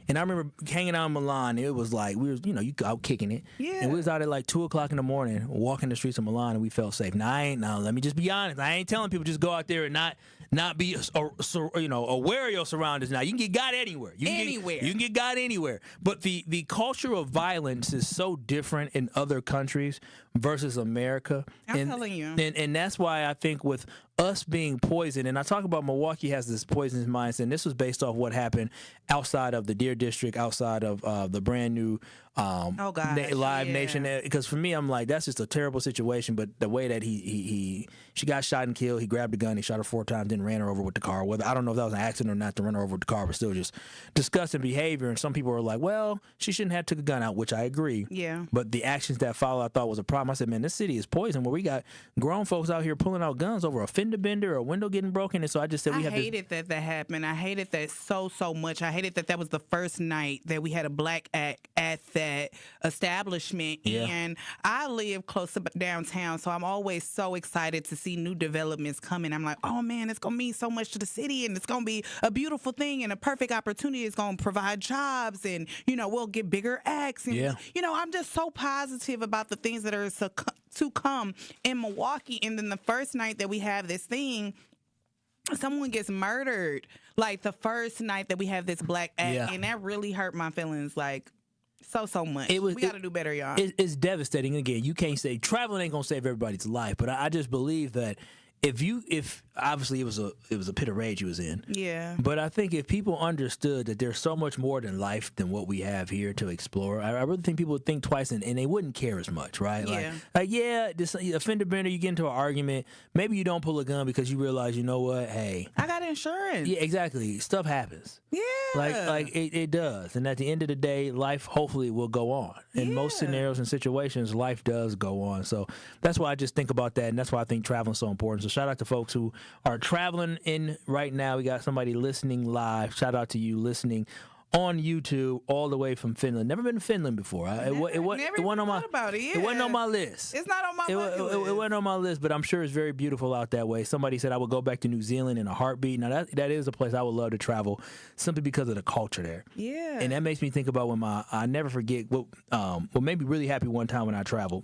And I remember hanging out in Milan. It was like we was, you out kicking it. Yeah. And we was out at like 2 o'clock in the morning, walking the streets of Milan, and we felt safe. Now, let me just be honest. I ain't telling people just go out there and not be aware of your surroundings. Now you can get got anywhere. You can get got anywhere. But the culture of violence is so different in other countries versus America. I'm telling you. And that's why I think with us being poisoned, and I talk about Milwaukee has this poisonous mindset, and this was based off what happened outside of the Deer District, outside of the brand new Live Nation. Because for me, I'm like, that's just a terrible situation. But the way that she got shot and killed, he grabbed a gun, he shot her 4 times, and ran her over with the car. Whether I don't know if that was an accident or not to run her over with the car, but still just disgusting behavior. And some people are like, well, she shouldn't have took a gun out, which I agree. Yeah. But the actions that followed, I thought was a problem. I said, man, this city is poison. Where we got grown folks out here pulling out guns over a fender bender or a window getting broken. And so I just said, I hated that happened. I hated that so much. I hated that was the first night that we had a black act at that establishment. Yeah. And I live close to downtown, so I'm always so excited to see new developments coming. I'm like, oh man, it's gonna mean so much to the city, and it's gonna be a beautiful thing and a perfect opportunity. It's gonna provide jobs, and we'll get bigger acts. And I'm just so positive about the things that are to come in Milwaukee. And then the first night that we have this thing, someone gets murdered. Like the first night that we have this black act, and that really hurt my feelings. Like. So much. We got to do better, y'all. It's devastating. Again, you can't say traveling ain't gonna save everybody's life, but I just believe that if obviously it was a pit of rage he was in. Yeah. But I think if people understood that there's so much more than life than what we have here to explore, I really think people would think twice and they wouldn't care as much, right? Yeah. This a fender bender, you get into an argument, maybe you don't pull a gun because you realize, you know what, hey, I got insurance. Yeah, exactly. Stuff happens. Yeah. Like it does. And at the end of the day, life hopefully will go on. In most scenarios and situations, life does go on. So that's why I just think about that, and that's why I think traveling is so important. So shout out to folks who are traveling in right now. We got somebody listening live. Shout out to you listening on YouTube all the way from Finland. Never been to Finland before. It wasn't on my list. It's not on my list. It wasn't on my list, but I'm sure it's very beautiful out that way. Somebody said I would go back to New Zealand in a heartbeat. Now that is a place I would love to travel simply because of the culture there. Yeah. And that makes me think about when I never forget what made me really happy one time when I traveled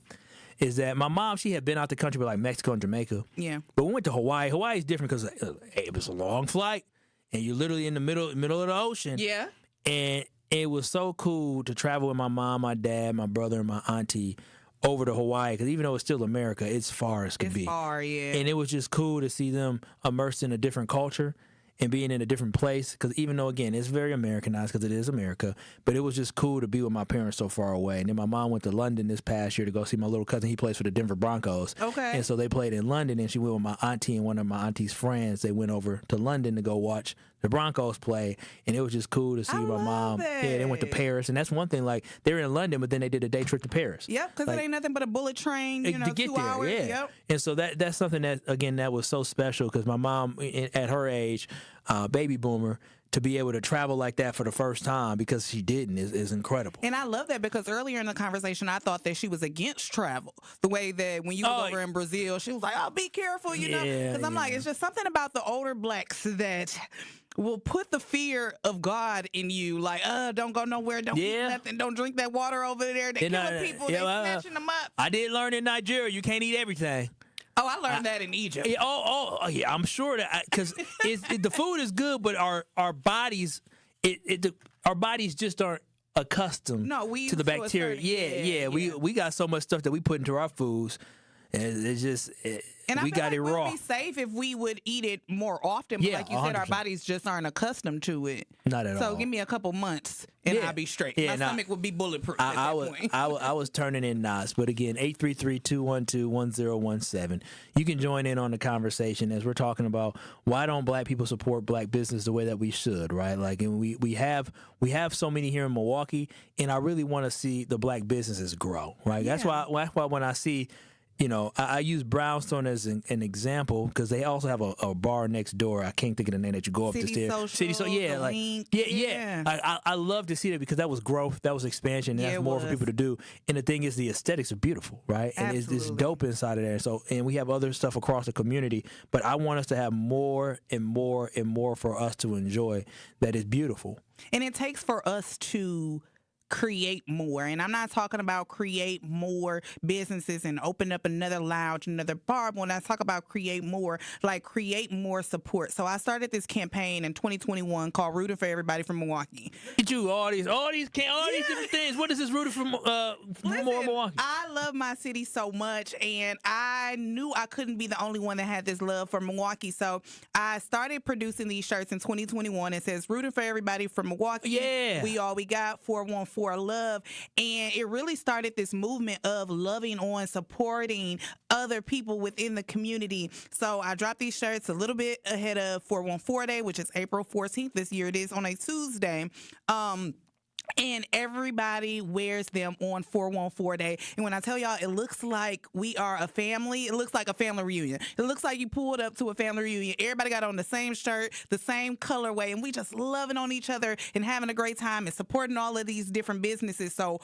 is that my mom, she had been out the country with like Mexico and Jamaica. Yeah. But we went to Hawaii. Hawaii is different because it was a long flight and you're literally in the middle of the ocean. Yeah. And it was so cool to travel with my mom, my dad, my brother, and my auntie over to Hawaii because even though it's still America, it's far as could be. It's far, yeah. And it was just cool to see them immersed in a different culture and being in a different place because even though, again, it's very Americanized because it is America, but it was just cool to be with my parents so far away. And then my mom went to London this past year to go see my little cousin. He plays for the Denver Broncos. Okay. And so they played in London, and she went with my auntie and one of my auntie's friends. They went over to London to go watch the Broncos play, and it was just cool to see my mom. That. Yeah, they went to Paris, and that's one thing. Like they were in London, but then they did a day trip to Paris. Yep, because it ain't nothing but a bullet train. To get 2 there, hours. yeah. Yep. And so that's something that again that was so special because my mom at her age, baby boomer, to be able to travel like that for the first time because she didn't is incredible. And I love that because earlier in the conversation, I thought that she was against travel. The way that when you was over in Brazil, she was like, oh, be careful, you know? Because I'm like, it's just something about the older blacks that will put the fear of God in you. Like, don't go nowhere, don't eat nothing, don't drink that water over there. They killing people, they snatching them up. I did learn in Nigeria, you can't eat everything. Oh, I learned that in Egypt. Yeah, I'm sure that because the food is good, but our bodies, our bodies just aren't accustomed to the bacteria. We got so much stuff that we put into our foods, and it's just we got it raw. We'd be safe if we would eat it more often, but like you said, our bodies just aren't accustomed to it. Not at all. So give me a couple months and I'll be straight. My stomach would be bulletproof at that point. I was turning in knots, but again, 833-212-1017. You can join in on the conversation as we're talking about why don't black people support black business the way that we should, right? Like, and we have so many here in Milwaukee, and I really want to see the black businesses grow, right? That's why when I see. I use Brownstone as an example because they also have a bar next door. I can't think of the name that you go up the stairs. City Social, I love to see that because that was growth, that was expansion, and that's more for people to do. And the thing is, the aesthetics are beautiful, right? And it's dope inside of there. So, and we have other stuff across the community, but I want us to have more and more and more for us to enjoy that is beautiful. And it takes for us to create more. And I'm not talking about create more businesses and open up another lounge, another bar. When I talk about create more, like create more support. So I started this campaign in 2021 called Rooting for Everybody from Milwaukee. Get you all these different things. What is this rooting for more Milwaukee? I love my city so much, and I knew I couldn't be the only one that had this love for Milwaukee. So I started producing these shirts in 2021. It says Rooting for Everybody from Milwaukee. Yeah. We all we got 414 for love. And it really started this movement of loving on, supporting other people within the community. So I dropped these shirts a little bit ahead of 414 Day, which is April 14th. This year it is on a Tuesday. And everybody wears them on 414 Day. And when I tell y'all, it looks like we are a family. It looks like a family reunion. It looks like you pulled up to a family reunion. Everybody got on the same shirt, the same colorway, and we just loving on each other and having a great time and supporting all of these different businesses. So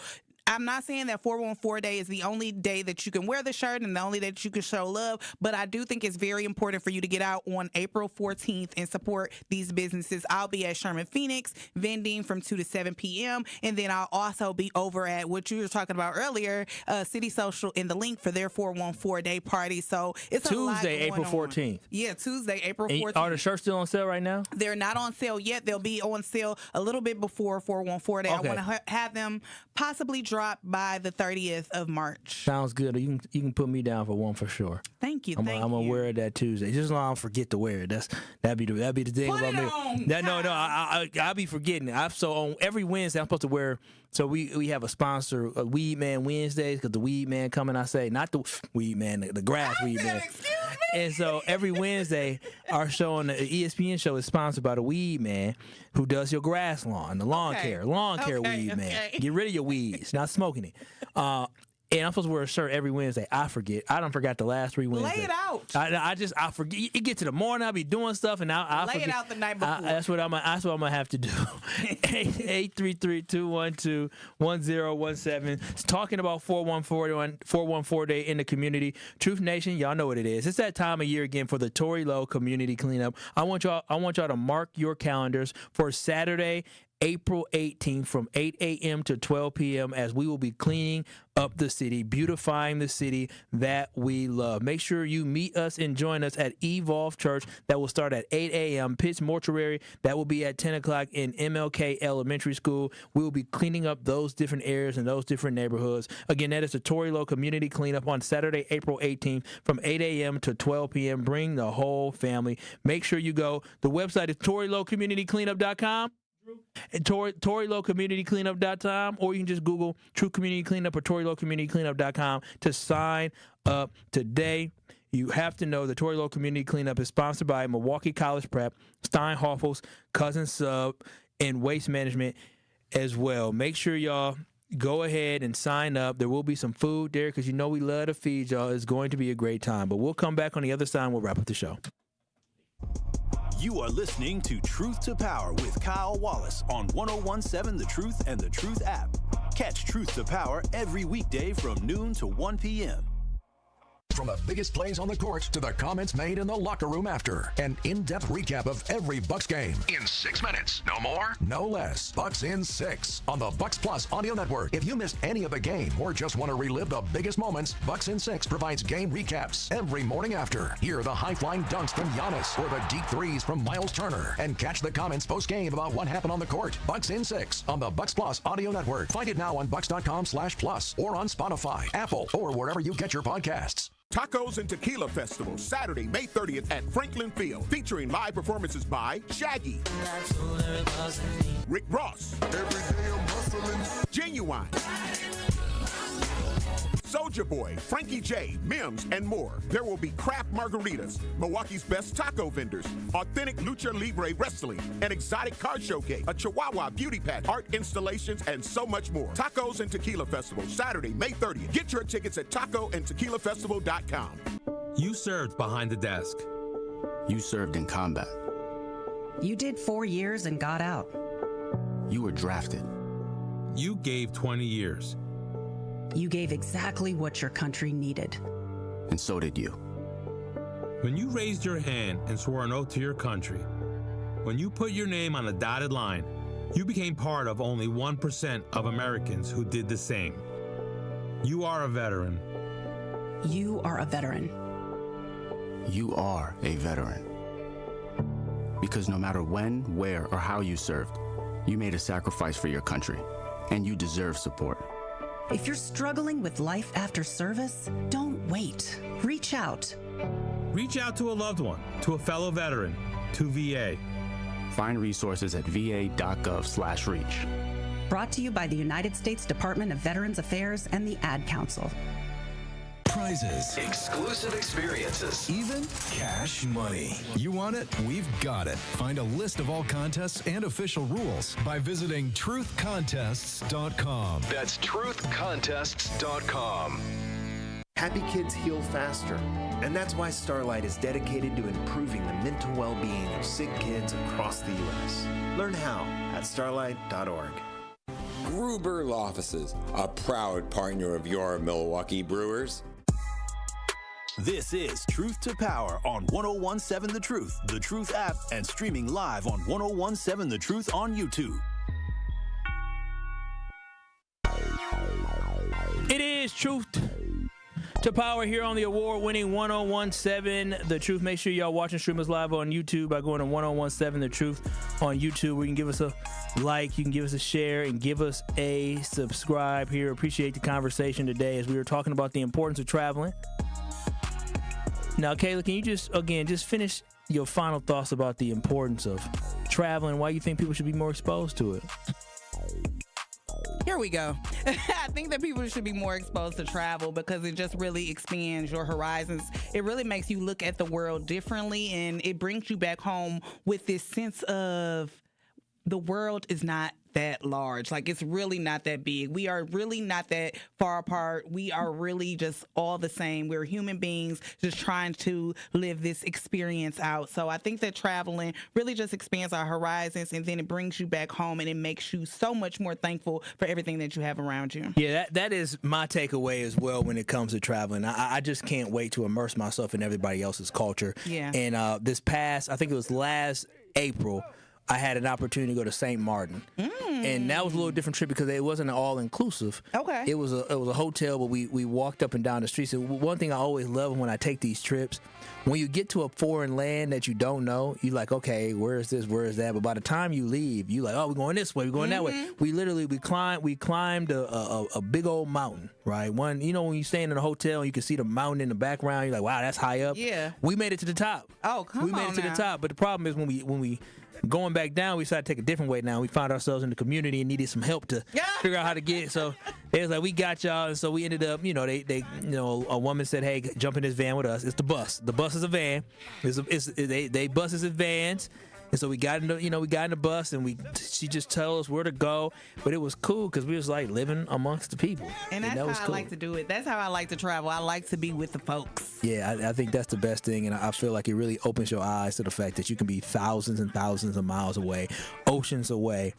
I'm not saying that 414 Day is the only day that you can wear the shirt and the only day that you can show love, but I do think it's very important for you to get out on April 14th and support these businesses. I'll be at Sherman Phoenix vending from 2 to 7 p.m. And then I'll also be over at what you were talking about earlier, City Social in the link for their 414 Day party. So it's Tuesday, April 14th. Yeah, Tuesday, April 14th. Are the shirts still on sale right now? They're not on sale yet. They'll be on sale a little bit before 414 Day. Okay. I want to have them possibly drop by the 30th of March. Sounds good. You can put me down for one for sure. Thank you. I'm gonna wear it that Tuesday. Just as long as I don't forget to wear it. That'd be the thing Put about me. on, I'll be forgetting it. So on every Wednesday I'm supposed to wear. So we have a sponsor, Weed Man Wednesdays, because the Weed Man coming. I say not the Weed Man, the grass Weed Man. Excuse me. And so every Wednesday, our show on the ESPN show is sponsored by the Weed Man, who does your grass lawn, the lawn care Weed Man. Get rid of your weeds, not smoking it. And I'm supposed to wear a shirt every Wednesday. I forget. I done forgot the last 3 Wednesdays. Lay it out. I forget. You get to the morning, I'll be doing stuff, and I Lay forget. it out the night before. That's what I'm gonna have to do. 833-212-1017. It's talking about 414 Day in the community. Truth Nation, y'all know what it is. It's that time of year again for the Tory Lowe community cleanup. I want y'all to mark your calendars for Saturday, April 18th from 8 a.m. to 12 p.m. as we will be cleaning up the city, beautifying the city that we love. Make sure you meet us and join us at Evolve Church. That will start at 8 a.m. Pitts Mortuary, that will be at 10 o'clock in MLK Elementary School. We will be cleaning up those different areas and those different neighborhoods. Again, that is the Tory Lowe Community Cleanup on Saturday, April 18th from 8 a.m. to 12 p.m. Bring the whole family. Make sure you go. The website is ToryLoweCommunityCleanup.com. And ToryLoweCommunityCleanup.com, or you can just Google True Community Cleanup or ToryLoweCommunityCleanup.com to sign up today. You have to know the Tory Lowe Community Cleanup is sponsored by Milwaukee College Prep, Steinhoffel's, Cousin Sub, and Waste Management as well. Make sure y'all go ahead and sign up. There will be some food there because you know we love to feed y'all. It's going to be a great time. But we'll come back on the other side and we'll wrap up the show. You are listening to Truth to Power with Kyle Wallace on 1017 The Truth and The Truth app. Catch Truth to Power every weekday from noon to 1 p.m. From the biggest plays on the court to the comments made in the locker room after. An in-depth recap of every Bucks game. In 6 minutes. No more, no less. Bucks in 6 on the Bucks Plus audio network. If you missed any of the game or just want to relive the biggest moments, Bucks in 6 provides game recaps every morning after. Hear the high-flying dunks from Giannis or the deep threes from Miles Turner. And catch the comments post-game about what happened on the court. Bucks in 6 on the Bucks Plus audio network. Find it now on bucks.com/plus or on Spotify, Apple, or wherever you get your podcasts. Tacos and Tequila Festival, Saturday, May 30th at Franklin Field, featuring live performances by Shaggy, Rick Ross, Genuine, Soulja Boy, Frankie J, Mims, and more. There will be craft margaritas, Milwaukee's best taco vendors, authentic lucha libre wrestling, an exotic car showcase, a Chihuahua beauty patch, art installations, and so much more. Tacos and Tequila Festival, Saturday, May 30th. Get your tickets at tacoandtequilafestival.com. You served behind the desk. You served in combat. You did 4 years and got out. You were drafted. You gave 20 years. You gave exactly what your country needed. And so did you. When you raised your hand and swore an oath to your country, when you put your name on a dotted line, you became part of only 1% of Americans who did the same. You are a veteran. You are a veteran. You are a veteran. Because no matter when, where, or how you served, you made a sacrifice for your country, and you deserve support. If you're struggling with life after service, don't wait. Reach out. Reach out to a loved one, to a fellow veteran, to VA. Find resources at va.gov/reach. Brought to you by the United States Department of Veterans Affairs and the Ad Council. Prizes, exclusive experiences, even cash money. You want it? We've got it. Find a list of all contests and official rules by visiting truthcontests.com. That's truthcontests.com. Happy kids heal faster, and that's why Starlight is dedicated to improving the mental well-being of sick kids across the U.S. Learn how at starlight.org. Gruber Offices, a proud partner of your Milwaukee Brewers. This is Truth to Power on 1017 The Truth app, and streaming live on 1017 The Truth on YouTube. It is Truth to Power here on the award-winning 1017 The Truth. Make sure y'all watching stream us live on YouTube by going to 1017 The Truth on YouTube, where you can give us a like, you can give us a share, and give us a subscribe here. Appreciate the conversation today as we were talking about the importance of traveling. Now, Kayla, can you just finish your final thoughts about the importance of traveling, why you think people should be more exposed to it? Here we go. I think that people should be more exposed to travel because it just really expands your horizons. It really makes you look at the world differently, and it brings you back home with this sense of the world is not that large. Like, it's really not that big. We are really not that far apart. We are really just all the same. We're human beings just trying to live this experience out. So I think that traveling really just expands our horizons, and then it brings you back home, and it makes you so much more thankful for everything that you have around you. Yeah, that is my takeaway as well when it comes to traveling. I just can't wait to immerse myself in everybody else's culture. Yeah. And this past, I think it was last April, I had an opportunity to go to St. Martin, and that was a little different trip because it wasn't all inclusive. Okay. It was a hotel, but we walked up and down the streets. So one thing I always love when I take these trips, when you get to a foreign land that you don't know, you're like, okay, where is this, where is that? But by the time you leave, you like, oh, we're going this way, we're going that way. We climbed a big old mountain, right? One, you know, when you staying in a hotel and you can see the mountain in the background, you're like, wow, that's high up. Yeah. We made it to the top. Oh, come on. We made it to the top, but the problem is when we going back down, we decided to take a different way now. We found ourselves in the community and needed some help to figure out how to get it. So they was like, we got y'all. And so we ended up, they a woman said, hey, jump in this van with us. It's the bus. The bus is a van. They buses and vans. And so we got in the bus, and she just told us where to go. But it was cool because we was like living amongst the people. And that's how I like to do it. That's how I like to travel. I like to be with the folks. Yeah, I think that's the best thing, and I feel like it really opens your eyes to the fact that you can be thousands and thousands of miles away, oceans away,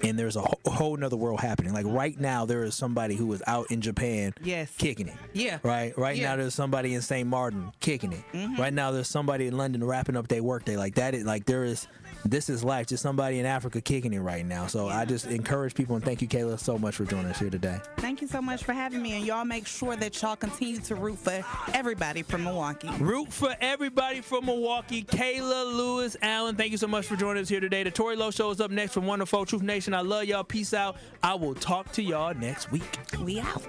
and there's a whole nother world happening. Like right now, there is somebody who is out in Japan kicking it. Yeah. Right now, there's somebody in St. Martin kicking it. Mm-hmm. Right now, there's somebody in London wrapping up their workday. Like that is this is life. Just somebody in Africa kicking it right now. So I just encourage people, and thank you, Kayla, so much for joining us here today. Thank you so much for having me, and y'all make sure that y'all continue to root for everybody from Milwaukee. Root for everybody from Milwaukee. Kayla Lewis Allen, thank you so much for joining us here today. The Tori Lowe Show is up next from Wonderful Truth Nation. I love y'all. Peace out. I will talk to y'all next week. We out.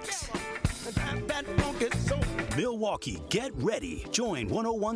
Milwaukee, get ready. Join 101.